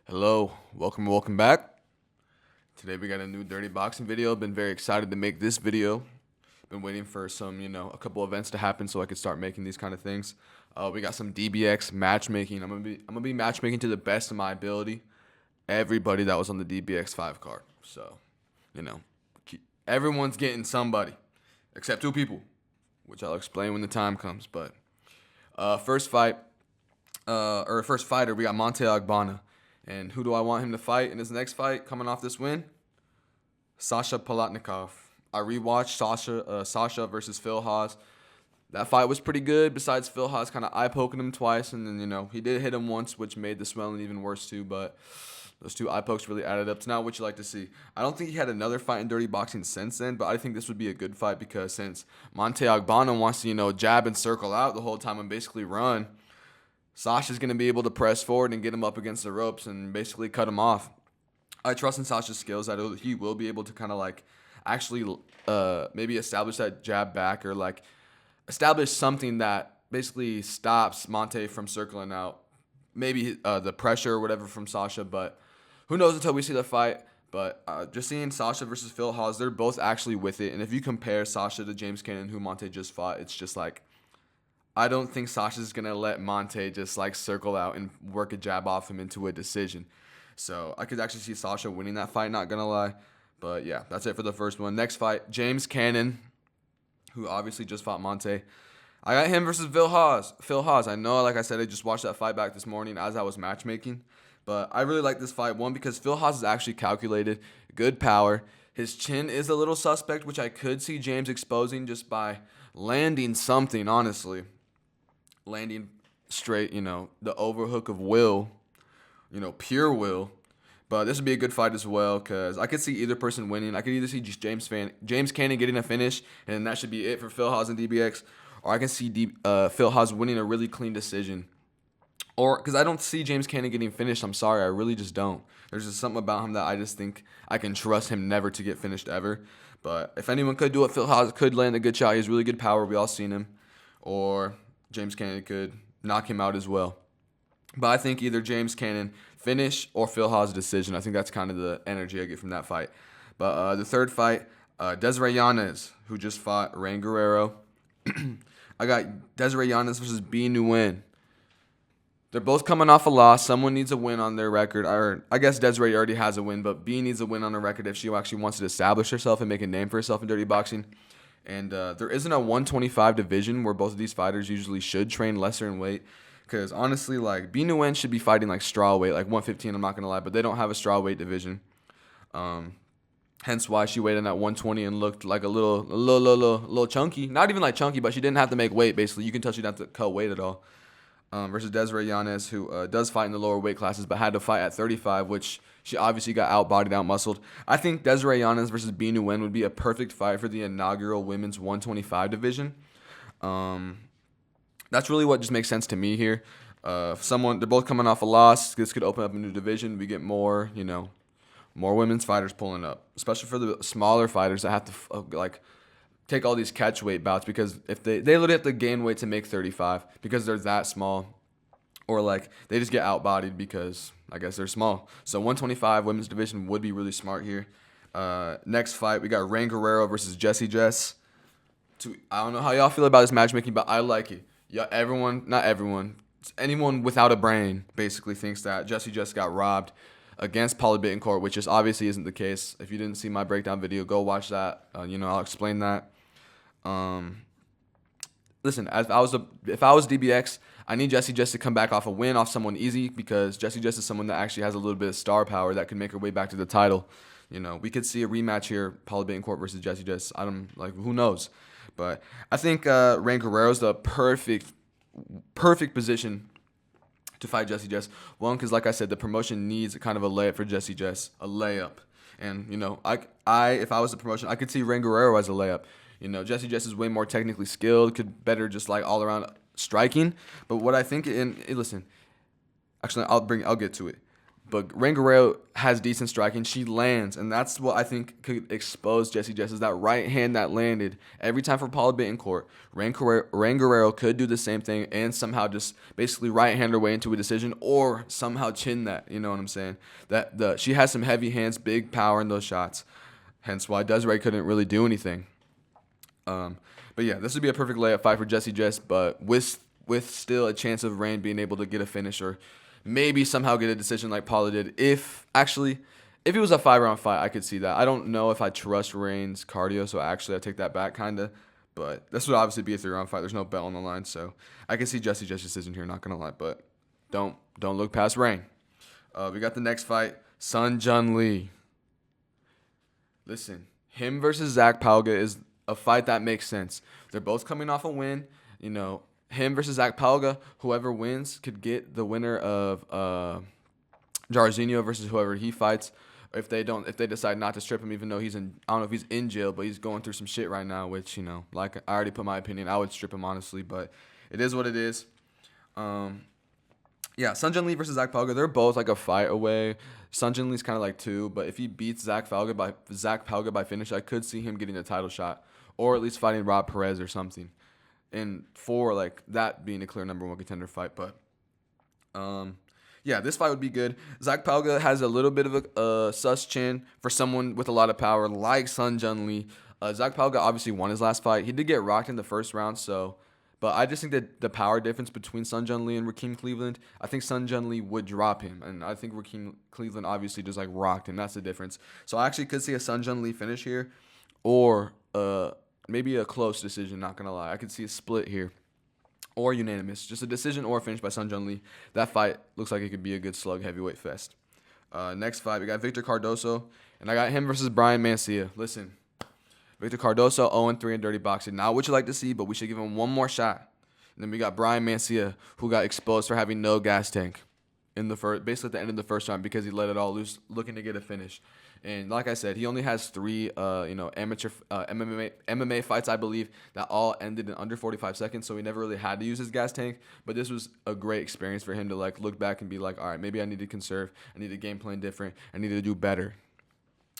Hello, welcome back. Today we got a new dirty boxing video. Been very excited to make this video. Been waiting for a couple events to happen so I could start making these kind of things. We got some DBX matchmaking. I'm gonna be matchmaking to the best of my ability. Everybody that was on the DBX 5 card. So, you know, everyone's getting somebody except two people, which I'll explain when the time comes. But first fighter, we got Monte Agbana. And who do I want him to fight in his next fight coming off this win? Sasha Palatnikov. I rewatched Sasha versus Phil Haas. That fight was pretty good, besides Phil Haas kind of eye-poking him twice. And then, he did hit him once, which made the swelling even worse too. But those two eye pokes really added up to not what you like to see. I don't think he had another fight in dirty boxing since then, but I think this would be a good fight because since Monte Agbana wants to, jab and circle out the whole time and basically run, Sasha's going to be able to press forward and get him up against the ropes and basically cut him off. I trust in Sasha's skills that he will be able to kind of actually maybe establish that jab back or establish something that basically stops Monte from circling out. Maybe the pressure or whatever from Sasha, but who knows until we see the fight. But just seeing Sasha versus Phil Haas, they're both actually with it. And if you compare Sasha to James Cannon, who Monte just fought, it's just I don't think Sasha's going to let Monte just circle out and work a jab off him into a decision. So I could actually see Sasha winning that fight, not going to lie. But yeah, that's it for the first one. Next fight, James Cannon, who obviously just fought Monte. I got him versus Phil Haas. Phil Haas, I know, like I said, I just watched that fight back this morning as I was matchmaking. But I really like this fight, one, because Phil Haas is actually calculated, good power. His chin is a little suspect, which I could see James exposing just by landing something, honestly. Landing straight, the overhook of will, pure will. But this would be a good fight as well because I could see either person winning. I could either see James Cannon getting a finish, and that should be it for Phil Haas and DBX, or I can see Phil Haas winning a really clean decision. Or because I don't see James Cannon getting finished. I'm sorry, I really just don't. There's just something about him that I just think I can trust him never to get finished ever. But if anyone could do it, Phil Haas could land a good shot. He has really good power. We all seen him. Or James Cannon could knock him out as well. But I think either James Cannon finish or Phil Haas decision. I think that's kind of the energy I get from that fight. But the third fight, Desiree Yanez, who just fought Rain Guerrero. I got Desiree Yanez versus B. Nguyen. They're both coming off a loss. Someone needs a win on their record. Or I guess Desiree already has a win, but B needs a win on her record if she actually wants to establish herself and make a name for herself in dirty boxing. And there isn't a 125 division where both of these fighters usually should train lesser in weight. Because honestly, B. Nguyen should be fighting straw weight, 115, I'm not going to lie. But they don't have a straw weight division. Hence why she weighed in at 120 and looked like a little chunky. Not even chunky, but she didn't have to make weight, basically. You can tell she didn't have to cut weight at all. Versus Desiree Yanez, who does fight in the lower weight classes, but had to fight at 35, which she obviously got out-bodied, out-muscled. I think Desiree Yanez versus B. Nguyen would be a perfect fight for the inaugural women's 125 division. That's really what just makes sense to me here. They're both coming off a loss. This could open up a new division. We get more women's fighters pulling up, especially for the smaller fighters that have to take all these catch weight bouts, because if they literally have to gain weight to make 35 because they're that small, or they just get outbodied because I guess they're small. So 125 women's division would be really smart here. Next fight, we got Rain Guerrero versus Jessie Jess. I don't know how y'all feel about this matchmaking, but I like it. Yeah, not everyone, anyone without a brain basically thinks that Jessie Jess got robbed against Paula Bittencourt, which just obviously isn't the case. If you didn't see my breakdown video, go watch that. I'll explain that. Listen, if I was DBX, I need Jessie Jess to come back off a win off someone easy, because Jessie Jess is someone that actually has a little bit of star power that can make her way back to the title. We could see a rematch here, Paula Bittencourt versus Jessie Jess. Who knows? But I think Rain Guerrero's the perfect position to fight Jessie Jess. One, because like I said, the promotion needs kind of a layup for Jessie Jess, a layup. And if I was the promotion, I could see Rain Guerrero as a layup. Jessie Jess is way more technically skilled, could better just all around striking. But what I think listen, actually I'll get to it. But Rain Guerrero has decent striking. She lands, and that's what I think could expose Jessie Jess is that right hand that landed every time for Paula Betancourt. Rain Guerrero could do the same thing and somehow just basically right hand her way into a decision or somehow chin that. You know what I'm saying? She has some heavy hands, big power in those shots. Hence why Desiree couldn't really do anything. But yeah, this would be a perfect layup fight for Jessie Jess, but with still a chance of Rain being able to get a finish or maybe somehow get a decision like Paula did. If it was a 5-round fight, I could see that. I don't know if I trust Rain's cardio, so actually I take that back kind of. But this would obviously be a 3-round fight. There's no belt on the line, so I can see Jessie Jess' decision here, not going to lie. But don't look past Rain. We got the next fight, Sun Jun Lee. Listen, him versus Zach Palga is a fight that makes sense. They're both coming off a win. You know, him versus Zach Palga, whoever wins could get the winner of Jairzinho versus whoever he fights. If they decide not to strip him, even though I don't know if he's in jail, but he's going through some shit right now, which, you know, like I already put my opinion, I would strip him honestly, but it is what it is. Yeah, Sun Jun Lee versus Zach Palga, they're both like a fight away. Sun Jun Lee's kind of like 2, but if he beats Zach Palga by finish, I could see him getting a title shot or at least fighting Rob Perez or something. And for like that being a clear number 1 contender fight, but yeah, this fight would be good. Zach Palga has a little bit of a sus chin for someone with a lot of power like Sun Jun Lee. Zach Palga obviously won his last fight. He did get rocked in the first round, but I just think that the power difference between Sun Jun Lee and Rakeem Cleveland, I think Sun Jun Lee would drop him, and I think Rakeem Cleveland obviously just like rocked him. That's the difference. So I actually could see a Sun Jun Lee finish here, or maybe a close decision. Not gonna lie, I could see a split here. Or unanimous. Just a decision or a finish by Sun Jun Lee. That fight looks like it could be a good slug heavyweight fest. Next fight, we got Victor Cardoso, and I got him versus Brian Mancia. Listen, Victor Cardoso 0-3 in dirty boxing. Not what you like to see, but we should give him one more shot. And then we got Brian Mancia, who got exposed for having no gas tank in basically at the end of the first round because he let it all loose, looking to get a finish. And like I said, he only has 3, amateur MMA fights, I believe, that all ended in under 45 seconds. So he never really had to use his gas tank. But this was a great experience for him to like look back and be like, all right, maybe I need to conserve. I need to game plan different. I need to do better.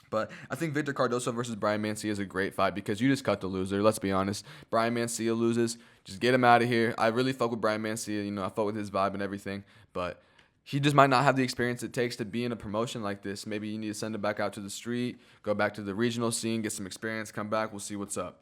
But I think Victor Cardoso versus Brian Mancia is a great fight because you just cut the loser. Let's be honest. Brian Mancia loses. Just get him out of here. I really fuck with Brian Mancia. You know, I fuck with his vibe and everything. But he just might not have the experience it takes to be in a promotion like this. Maybe you need to send him back out to the street, go back to the regional scene, get some experience, come back. We'll see what's up.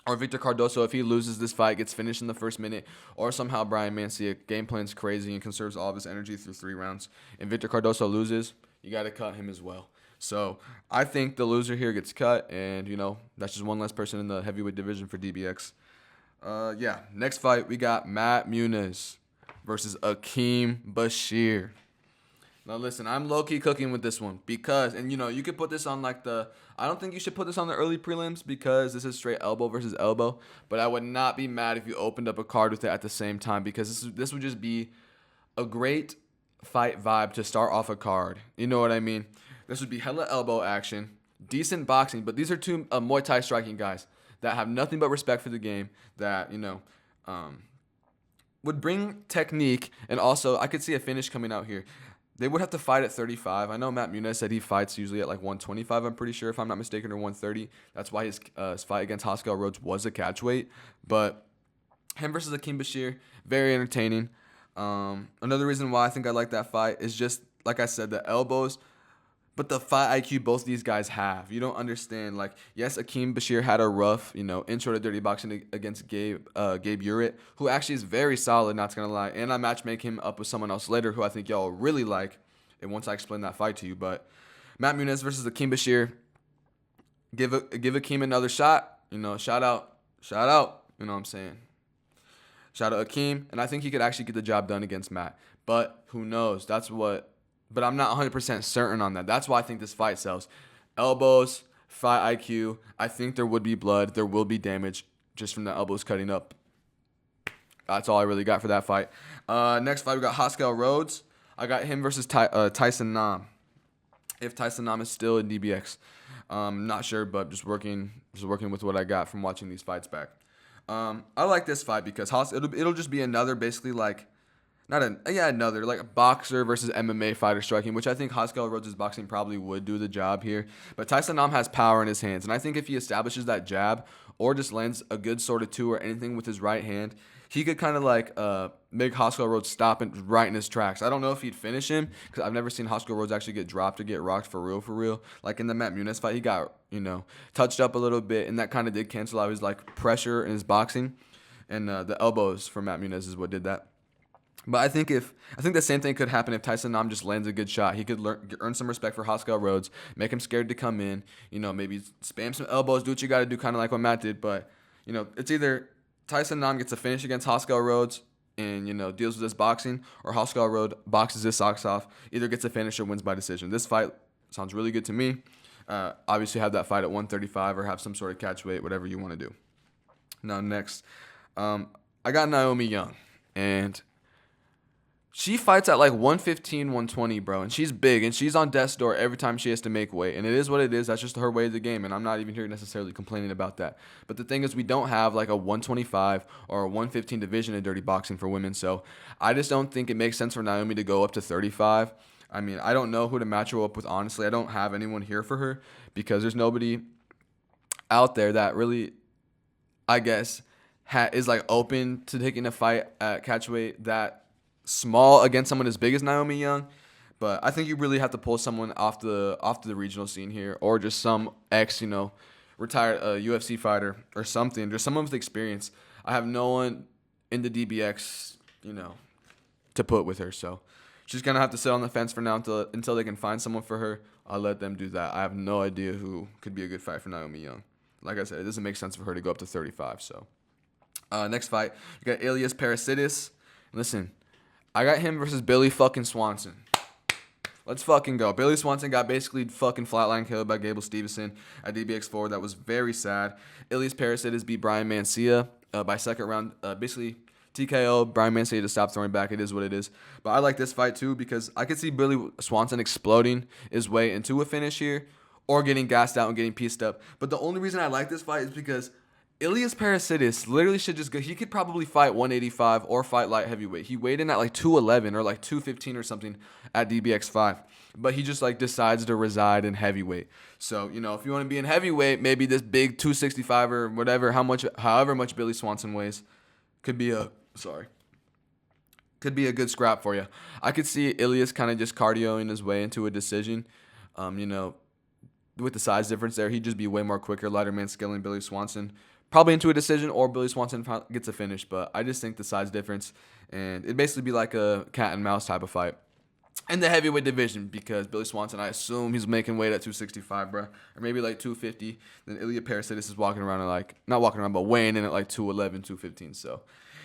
Or Victor Cardoso, if he loses this fight, gets finished in the first minute, or somehow Brian Mancia game plan's crazy and conserves all of his energy through 3 rounds, and Victor Cardoso loses, you got to cut him as well. So I think the loser here gets cut, and, you know, that's just one less person in the heavyweight division for DBX. Yeah, next fight, we got Matt Muniz versus Akeem Bashir. Now listen, I'm low-key cooking with this one because, and you know, you could put this on like I don't think you should put this on the early prelims because this is straight elbow versus elbow, but I would not be mad if you opened up a card with it at the same time because this would just be a great fight vibe to start off a card. You know what I mean? This would be hella elbow action, decent boxing, but these are 2 Muay Thai striking guys that have nothing but respect for the game that, you know, would bring technique, and also I could see a finish coming out here. They would have to fight at 35. I know Matt Muniz said he fights usually at like 125, I'm pretty sure, if I'm not mistaken, or 130. That's why his fight against Haskell Rhodes was a catch weight. But him versus Akeem Bashir, very entertaining. Another reason why I think I like that fight is just, like I said, the elbows. But the fight IQ both these guys have. You don't understand. Like, yes, Akeem Bashir had a rough, you know, intro to dirty boxing against Gabe Urett, who actually is very solid, not gonna lie. And I matchmake him up with someone else later who I think y'all really like. And once I explain that fight to you. But Matt Muniz versus Akeem Bashir. Give Akeem another shot. You know, shout out. You know what I'm saying? Shout out Akeem. And I think he could actually get the job done against Matt. But who knows? But I'm not 100% certain on that. That's why I think this fight sells. Elbows, fight IQ. I think there would be blood. There will be damage just from the elbows cutting up. That's all I really got for that fight. Next fight, we got Haskell Rhodes. I got him versus Tyson Nam. If Tyson Nam is still in DBX. Not sure, but just working with what I got from watching these fights back. I like this fight because it'll just be another basically like another like a boxer versus MMA fighter striking, which I think Hoskell Rhodes' boxing probably would do the job here. But Tyson Nam has power in his hands, and I think if he establishes that jab or just lands a good sort of two or anything with his right hand, he could kind of like make Hoskell Rhodes stop and right in his tracks. I don't know if he'd finish him because I've never seen Hoskell Rhodes actually get dropped or get rocked for real, for real. Like in the Matt Muniz fight, he got touched up a little bit, and that kind of did cancel out his like pressure in his boxing, and the elbows for Matt Muniz is what did that. But I think the same thing could happen if Tyson Nam just lands a good shot. He could earn some respect for Hoskell Rhodes, make him scared to come in. Maybe spam some elbows, do what you got to do, kind of like what Matt did. But it's either Tyson Nam gets a finish against Hoskell Rhodes and deals with his boxing, or Hoskell Rhodes boxes his socks off, either gets a finish or wins by decision. This fight sounds really good to me. Obviously, have that fight at 135 or have some sort of catch weight, whatever you want to do. Now next, I got Naomi Young, and she fights at like 115, 120, bro. And she's big, and she's on death's door every time she has to make weight. And it is what it is. That's just her way of the game. And I'm not even here necessarily complaining about that. But the thing is, we don't have like a 125 or a 115 division in dirty boxing for women. So I just don't think it makes sense for Naomi to go up to 35. I mean, I don't know who to match her up with, honestly. I don't have anyone here for her because there's nobody out there that really, I guess, is like open to taking a fight at catchweight that small against someone as big as Naomi Young. But I think you really have to pull someone off the regional scene here, or just some retired UFC fighter or something. Just someone with experience. I have no one in the DBX, to put with her. So she's gonna have to sit on the fence for now until they can find someone for her. I'll let them do that. I have no idea who could be a good fight for Naomi Young. Like I said, it doesn't make sense for her to go up to 35. So next fight, you got Elias Parasitis. Listen, I got him versus Billy fucking Swanson. Let's fucking go. Billy Swanson got basically fucking flatline killed by Gable Stevenson at DBX4. That was very sad. Elias Parasitis beat Brian Mancia by second round. Basically, TKO. Brian Mancia to stop throwing back. It is what it is. But I like this fight too because I could see Billy Swanson exploding his way into a finish here or getting gassed out and getting pieced up. But the only reason I like this fight is because Elias Parasitis literally should just go. He could probably fight 185 or fight light heavyweight. He weighed in at like 211 or like 215 or something at DBX5. But he just like decides to reside in heavyweight. So, if you want to be in heavyweight, maybe this big 265 or whatever, however much Billy Swanson weighs could be a good scrap for you. I could see Elias kind of just cardioing his way into a decision. With the size difference there, he'd just be way more quicker, lighter man scaling Billy Swanson. Probably into a decision, or Billy Swanson gets a finish. But I just think the size difference, and it'd basically be like a cat and mouse type of fight in the heavyweight division, because Billy Swanson, I assume he's making weight at 265, bro, or maybe like 250. Then Elias Parasitis is walking around and like, not walking around, but weighing in at like 211, 215. So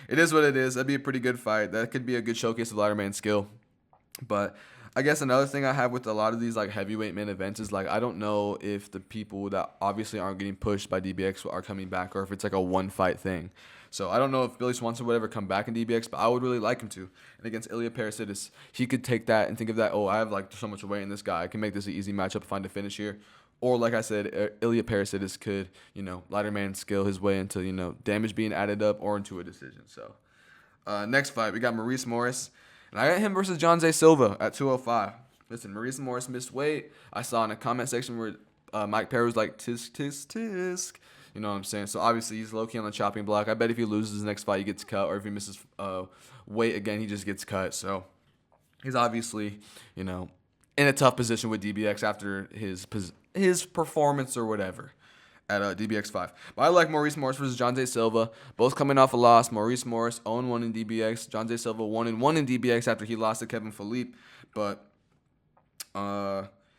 it is what it is. That'd be a pretty good fight. That could be a good showcase of lighter man skill. But I guess another thing I have with a lot of these like heavyweight main events is like I don't know if the people that obviously aren't getting pushed by DBX are coming back, or if it's like a one fight thing. So I don't know if Billy Swanson would ever come back in DBX, but I would really like him to. And against Elias Parasitis, he could take that and think of that, oh, I have like so much weight in this guy. I can make this an easy matchup, find a finish here. Or like I said, Elias Parasitis could, lighter man skill his way into, damage being added up or into a decision. So next fight, we got Maurice Morris. And I got him versus John Zay Silva at 205. Listen, Maurice Morris missed weight. I saw in a comment section where Mike Perry was like, tisk, tisk, tisk. You know what I'm saying? So obviously he's low-key on the chopping block. I bet if he loses his next fight, he gets cut. Or if he misses weight again, he just gets cut. So he's obviously, in a tough position with DBX after his performance or whatever at DBX5. But I like Maurice Morris versus John Zay Silva. Both coming off a loss. Maurice Morris 0-1 in DBX. John Zay Silva 1-1 in DBX after he lost to Kevin Philippe. But,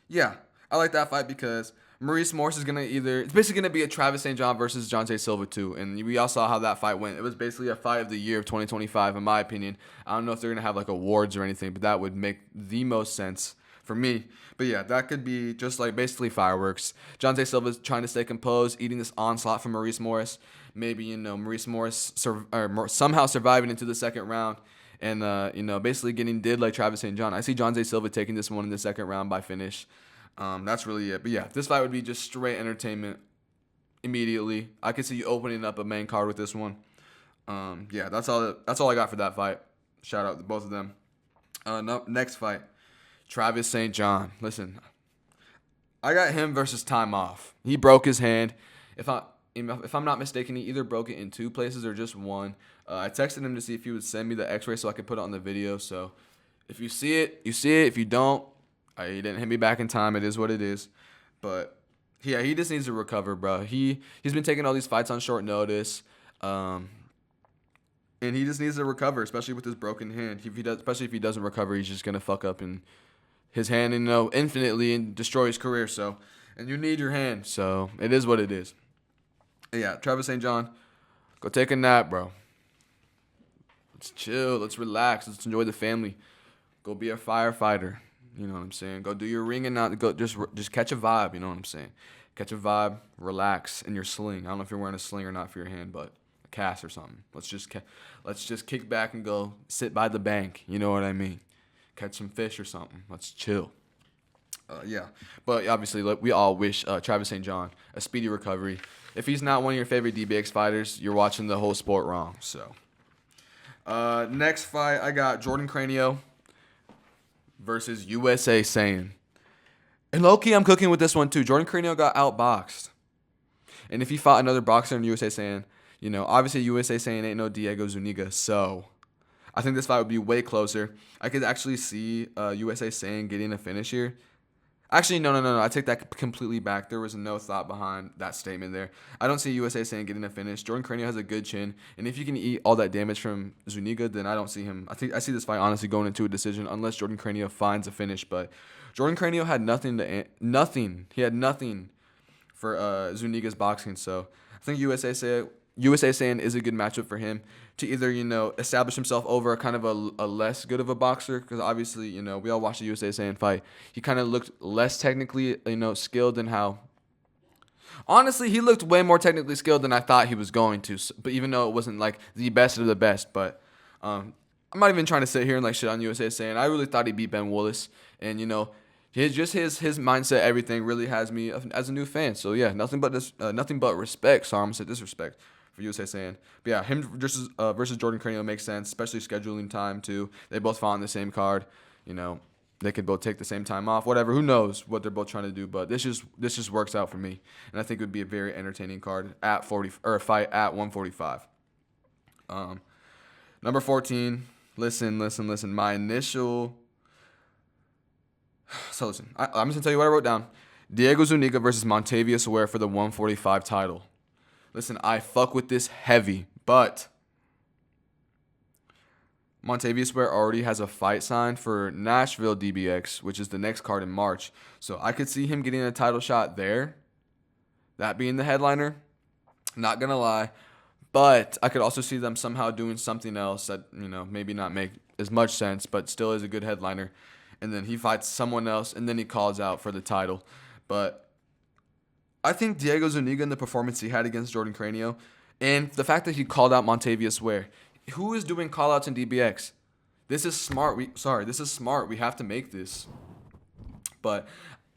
yeah, I like that fight because Maurice Morris is going to it's basically going to be a Travis St. John versus John Zay Silva too. And we all saw how that fight went. It was basically a fight of the year of 2025, in my opinion. I don't know if they're going to have like awards or anything, but that would make the most sense for me. But yeah, that could be just like basically fireworks. John Zay Silva is trying to stay composed, eating this onslaught from Maurice Morris. Maybe, Maurice Morris somehow surviving into the second round and, basically getting did like Travis St. John. I see John Zay Silva taking this one in the second round by finish. That's really it. But yeah, this fight would be just straight entertainment immediately. I could see you opening up a main card with this one. Yeah, that's all I got for that fight. Shout out to both of them. Next fight, Travis St. John. Listen, I got him versus Time Off. He broke his hand. If I'm not mistaken, he either broke it in 2 places or just one. I texted him to see if he would send me the X-ray so I could put it on the video. So if you see it, you see it. If you don't, he didn't hit me back in time. It is what it is. But yeah, he just needs to recover, bro. He's been taking all these fights on short notice, and he just needs to recover, especially with his broken hand. Especially if he doesn't recover, he's just gonna fuck up in his hand and infinitely and destroy his career. So, and you need your hand. So it is what it is. Yeah, Travis St. John, go take a nap, bro. Let's chill. Let's relax. Let's enjoy the family. Go be a firefighter. You know what I'm saying? Go do your ring and not go. Just catch a vibe. You know what I'm saying? Catch a vibe. Relax in your sling. I don't know if you're wearing a sling or not for your hand, but a cast or something. Let's just kick back and go sit by the bank. You know what I mean? Catch some fish or something. Let's chill. Yeah, but obviously, we all wish Travis St. John a speedy recovery. If he's not one of your favorite DBX fighters, you're watching the whole sport wrong. So, next fight, I got Jordan Cranio versus USA Saiyan. And low-key, I'm cooking with this one, too. Jordan Cranio got outboxed. And if he fought another boxer in USA Saiyan, obviously USA Saiyan ain't no Diego Zuniga, so I think this fight would be way closer. I could actually see USA Saiyan getting a finish here. Actually, no. I take that completely back. There was no thought behind that statement there. I don't see USA Saiyan getting a finish. Jordan Cranio has a good chin, and if you can eat all that damage from Zuniga, then I don't see him. I see this fight honestly going into a decision unless Jordan Cranio finds a finish. But Jordan Cranio had nothing. He had nothing for Zuniga's boxing. So I think USA Saiyan is a good matchup for him to either, establish himself over a kind of a less good of a boxer. Because obviously, we all watched the USA Saiyan fight. He kind of looked less technically, skilled than how. Honestly, he looked way more technically skilled than I thought he was going to. But even though it wasn't like the best of the best. But I'm not even trying to sit here and shit on USA Saiyan. I really thought he beat Ben Willis. And, his mindset, everything really has me as a new fan. So yeah, nothing but respect. Sorry, I'm gonna say disrespect for USA Saiyan. But yeah, him versus Jordan Cranio makes sense, especially scheduling time too. They both fought on the same card. They could both take the same time off. Whatever, who knows what they're both trying to do. But this just works out for me, and I think it would be a very entertaining card at 40 or a fight at 145. Number 14. Listen. My initial. So listen, I'm just going to tell you what I wrote down. Diego Zuniga versus Montavious Ware for the 145 title. Listen, I fuck with this heavy, but Montavious Ware already has a fight signed for Nashville DBX, which is the next card in March. So I could see him getting a title shot there, that being the headliner. Not going to lie. But I could also see them somehow doing something else that, maybe not make as much sense, but still is a good headliner. And then he fights someone else, and then he calls out for the title. But I think Diego Zuniga and the performance he had against Jordan Cranio, and the fact that he called out Montavious Ware. Who is doing call-outs in DBX? This is smart. This is smart. We have to make this. But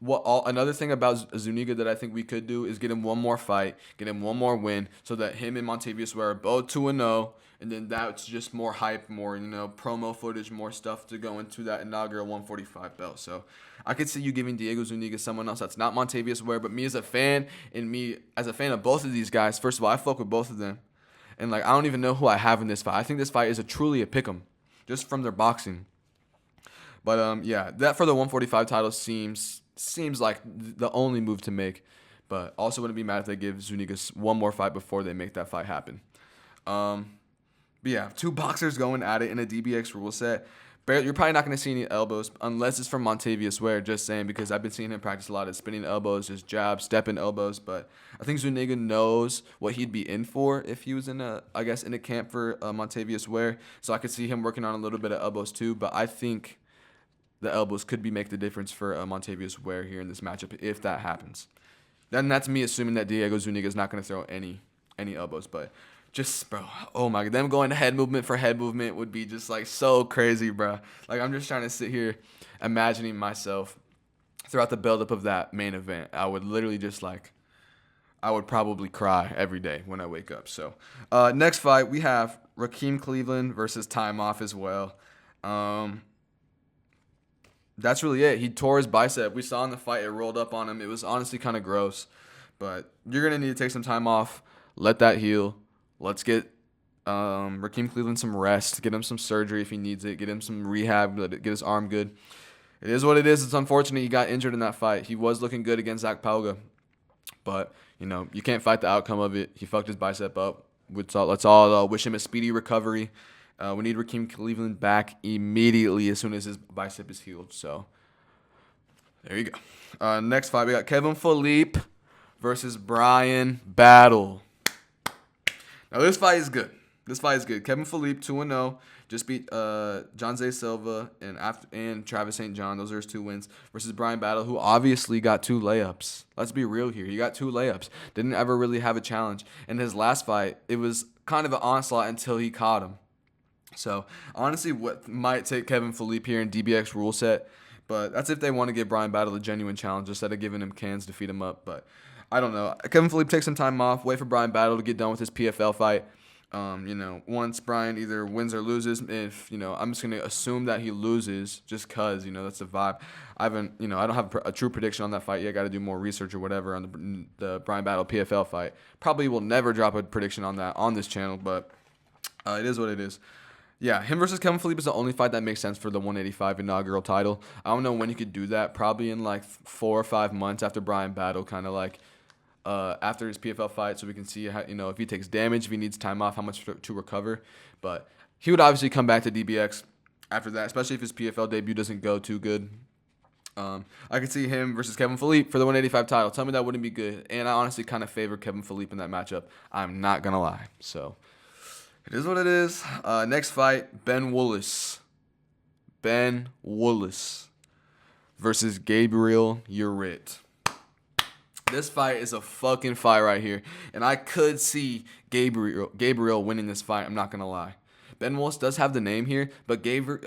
another thing about Zuniga that I think we could do is get him one more fight, get him one more win, so that him and Montavious Ware are both 2-0. And then that's just more hype, more, promo footage, more stuff to go into that inaugural 145 belt. So I could see you giving Diego Zuniga someone else that's not Montavious Ware, but me as a fan, and me as a fan of both of these guys, first of all, I fuck with both of them. And, I don't even know who I have in this fight. I think this fight is truly a pick'em, just from their boxing. But, yeah, that for the 145 title seems like the only move to make. But also wouldn't be mad if they give Zuniga one more fight before they make that fight happen. But yeah, 2 boxers going at it in a DBX rule set. You're probably not going to see any elbows unless it's from Montavious Ware, just saying, because I've been seeing him practice a lot of spinning elbows, just jabs, stepping elbows. But I think Zuniga knows what he'd be in for if he was in a camp for Montavious Ware. So I could see him working on a little bit of elbows too. But I think the elbows could make the difference for Montavious Ware here in this matchup if that happens. Then that's me assuming that Diego Zuniga is not going to throw any elbows, but. Just, bro, oh my God, them going head movement for head movement would be just so crazy, bro. I'm just trying to sit here imagining myself throughout the buildup of that main event. I would literally just I would probably cry every day when I wake up. So, next fight, we have Raheem Cleveland versus Time Off as well. That's really it. He tore his bicep. We saw in the fight, it rolled up on him. It was honestly kind of gross. But you're going to need to take some time off. Let that heal. Let's get Raheem Cleveland some rest. Get him some surgery if he needs it. Get him some rehab. Get his arm good. It is what it is. It's unfortunate he got injured in that fight. He was looking good against Zach Pauga. But, you can't fight the outcome of it. He fucked his bicep up. Let's all wish him a speedy recovery. We need Raheem Cleveland back immediately as soon as his bicep is healed. So, there you go. Next fight, we got Kevin Philippe versus Brian Battle. Now, this fight is good. Kevin Philippe, 2-0. Just beat Jonze Silva and Travis St. John. Those are his 2 wins. Versus Brian Battle, who obviously got 2 layups. Let's be real here. He got 2 layups. Didn't ever really have a challenge. In his last fight, it was kind of an onslaught until he caught him. So, honestly, what might take Kevin Philippe here in DBX rule set, but that's if they want to give Brian Battle a genuine challenge instead of giving him cans to feed him up. But I don't know. Kevin Philippe takes some time off, wait for Brian Battle to get done with his PFL fight. Once Brian either wins or loses, I'm just going to assume that he loses just because, that's the vibe. I don't have a true prediction on that fight yet. Got to do more research or whatever on the Brian Battle PFL fight. Probably will never drop a prediction on that on this channel, but it is what it is. Yeah, him versus Kevin Philippe is the only fight that makes sense for the 185 inaugural title. I don't know when he could do that. Probably in like 4 or 5 months after Brian Battle, kind of like after his PFL fight, so we can see how, if he takes damage, if he needs time off, how much to recover. But he would obviously come back to DBX after that, especially if his PFL debut doesn't go too good. I could see him versus Kevin Philippe for the 185 title. Tell me that wouldn't be good. And I honestly kind of favor Kevin Philippe in that matchup. I'm not going to lie. So, it is what it is. Next fight, Ben Willis. Ben Willis versus Gabriel Urit. This fight is a fucking fight right here. And I could see Gabriel winning this fight. I'm not going to lie. Ben Willis does have the name here, but Gabriel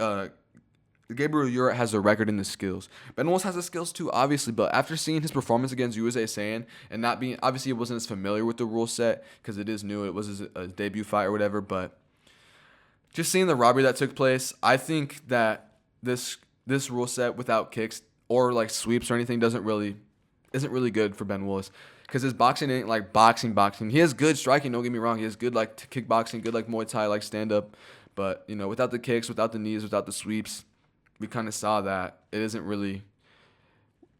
Urit has the record and the skills. Ben Willis has the skills too, obviously, but after seeing his performance against USA Saiyan and not being, obviously he wasn't as familiar with the rule set because it is new. It was his debut fight or whatever, but just seeing the robbery that took place, I think that this rule set without kicks or like sweeps or anything isn't really good for Ben Willis because his boxing ain't like boxing. He has good striking, don't get me wrong. He has good like kickboxing, good like Muay Thai, like stand up, but without the kicks, without the knees, without the sweeps, we kind of saw that the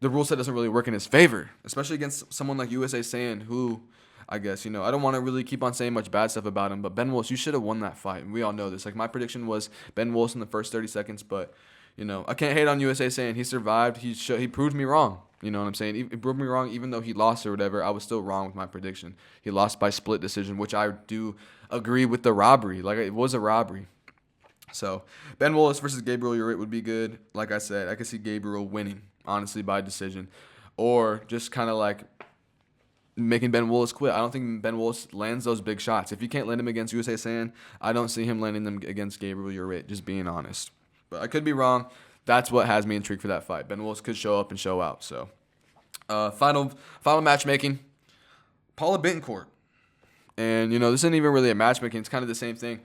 rule set doesn't really work in his favor, especially against someone like USA Saiyan, who I guess, I don't want to really keep on saying much bad stuff about him, but Ben Willis, you should have won that fight. And we all know this. Like, my prediction was Ben Willis in the first 30 seconds, but, I can't hate on USA Saiyan. He survived. He proved me wrong. You know what I'm saying? He proved me wrong, even though he lost or whatever. I was still wrong with my prediction. He lost by split decision, which I do agree with the robbery. Like, it was a robbery. So, Ben Willis versus Gabriel Urit would be good. Like I said, I could see Gabriel winning, honestly, by decision. Or just kind of like making Ben Willis quit. I don't think Ben Willis lands those big shots. If you can't land him against USA Saiyan, I don't see him landing them against Gabriel Urit, just being honest. But I could be wrong. That's what has me intrigued for that fight. Ben Willis could show up and show out. So, final matchmaking, Paula Betancourt. And, this isn't even really a matchmaking. It's kind of the same thing.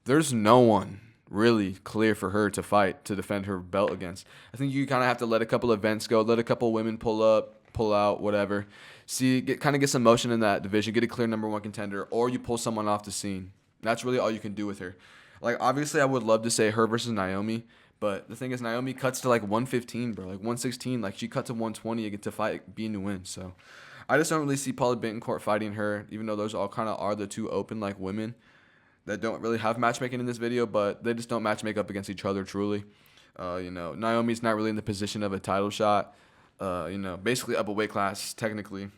There's no one really clear for her to fight, to defend her belt against. I think you kind of have to let a couple events go, let a couple women pull up, pull out, whatever. Get some motion in that division, get a clear number 1 contender, or you pull someone off the scene. That's really all you can do with her. Like, obviously, I would love to say her versus Naomi, but the thing is, Naomi cuts to like 115, bro, like 116. Like, she cut to 120 to fight being to win. So, I just don't really see Paula Betancourt fighting her, even though those all kind of are the two open like women that don't really have matchmaking in this video, but they just don't matchmake up against each other truly. Naomi's not really in the position of a title shot. Basically up a weight class technically.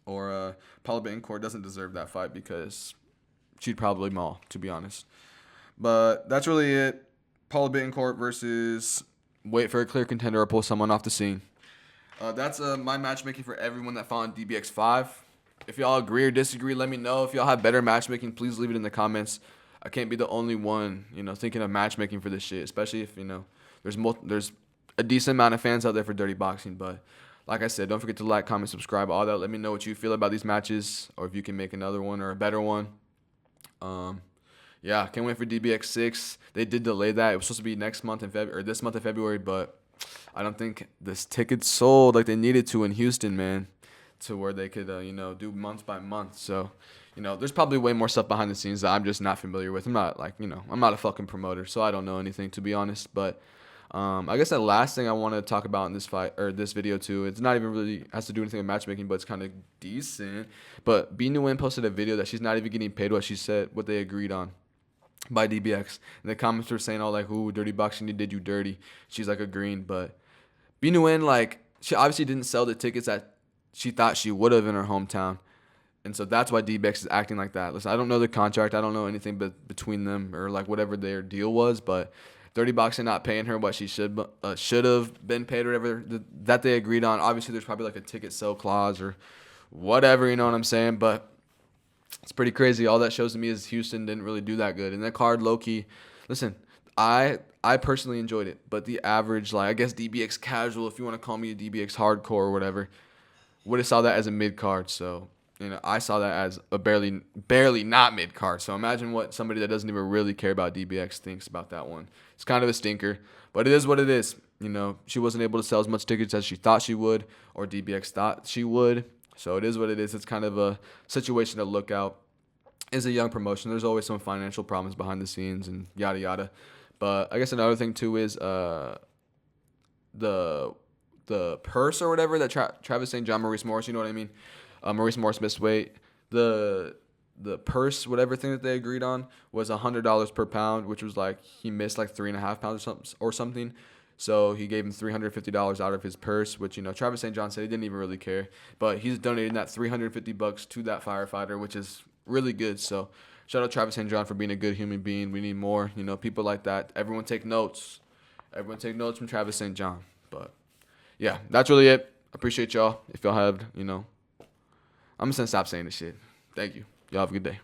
Or Paula Betancourt doesn't deserve that fight because she'd probably maul, to be honest. But that's really it. Paula Betancourt versus wait for a clear contender or pull someone off the scene. That's my matchmaking for everyone that fought in DBX5. If y'all agree or disagree, let me know. If y'all have better matchmaking, please leave it in the comments. I can't be the only one, thinking of matchmaking for this shit, especially if, there's a decent amount of fans out there for dirty boxing. But like I said, don't forget to like, comment, subscribe, all that. Let me know what you feel about these matches, or if you can make another one or a better one. Yeah, can't wait for DBX6. They did delay that. It was supposed to be next month in February, or this month in February, but I don't think this ticket sold like they needed to in Houston, man, to where they could, do month by month. So, there's probably way more stuff behind the scenes that I'm just not familiar with. I'm not I'm not a fucking promoter, so I don't know anything, to be honest. But I guess the last thing I want to talk about in this fight, or this video too, it's not even really has to do anything with matchmaking, but it's kind of decent. But B Nguyen posted a video that she's not even getting paid what they agreed on by DBX. And the comments were saying all like, "Ooh, dirty boxing, he did you dirty." She's like agreeing, but B Nguyen, like, she obviously didn't sell the tickets that she thought she would have in her hometown. And so that's why DBX is acting like that. Listen, I don't know the contract. I don't know anything between them or like whatever their deal was, but Dirty Boxing not paying her what she should have been paid or whatever that they agreed on. Obviously, there's probably like a ticket sale clause or whatever, you know what I'm saying? But it's pretty crazy. All that shows to me is Houston didn't really do that good. And that card, low-key, listen, I personally enjoyed it. But the average, like, I guess DBX casual, if you want to call me a DBX hardcore or whatever, would have saw that as a mid-card. So, I saw that as a barely not mid-card. So imagine what somebody that doesn't even really care about DBX thinks about that one. It's kind of a stinker, but it is what it is. She wasn't able to sell as much tickets as she thought she would, or DBX thought she would. So it is what it is. It's kind of a situation to look out. It's a young promotion. There's always some financial problems behind the scenes and yada yada. But I guess another thing too is the purse or whatever that Travis St. John, Maurice Morris, you know what I mean? Maurice Morris missed weight. The purse, whatever thing that they agreed on, was $100 per pound, which was like he missed like 3.5 pounds or something. So he gave him $350 out of his purse, which, Travis St. John said he didn't even really care. But he's donating that $350 to that firefighter, which is really good. So shout out Travis St. John for being a good human being. We need more, people like that. Everyone take notes. Everyone take notes from Travis St. John. But yeah, that's really it. Appreciate y'all. If y'all have, I'm just going to stop saying this shit. Thank you. Y'all have a good day.